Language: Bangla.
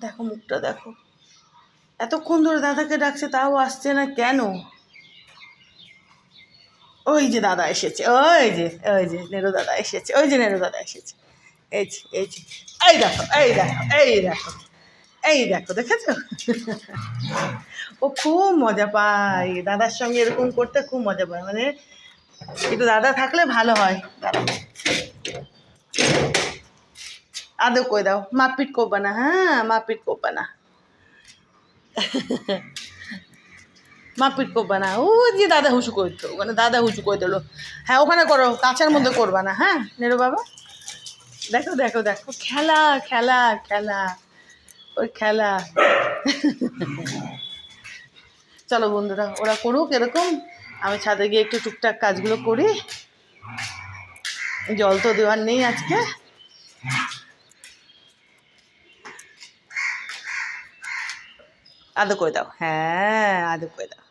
দেখো মুখটা দেখো, এতক্ষণ ধরে দাদাকে ডাকছে তাও আসছে না কেন? ওই যে দাদা এসেছে, ওই যে নেরো দাদা এসেছে, ওই যে নেরো দাদা এসেছে। এই যে এই দেখো, এই দেখো দেখেছো? ও খুব মজা পায় দাদার সঙ্গে, এরকম করতে খুব মজা পায়। মানে একটু দাদা থাকলে ভালো হয়। দাদা আদৌ কই দাও, মারপিট করবা না, হ্যাঁ মারপিট করবা না, মারপিট করবা না। ও যে দাদা হুসু করতো, ওখানে দাদা হুসু করে দিল। হ্যাঁ ওখানে করো, কাঁচার মধ্যে করবা না, হ্যাঁ নেরো বাবা। দেখো দেখো দেখো, খেলা খেলা খেলা, ওই খেলা। চলো বন্ধুরা, ওরা করুক এরকম, আমি ছাদে গিয়ে একটু টুকটাক কাজগুলো করি। জল তো দেওয়ার নেই আজকে। আদৌ করে দাও, হ্যাঁ আদৌ করে দাও।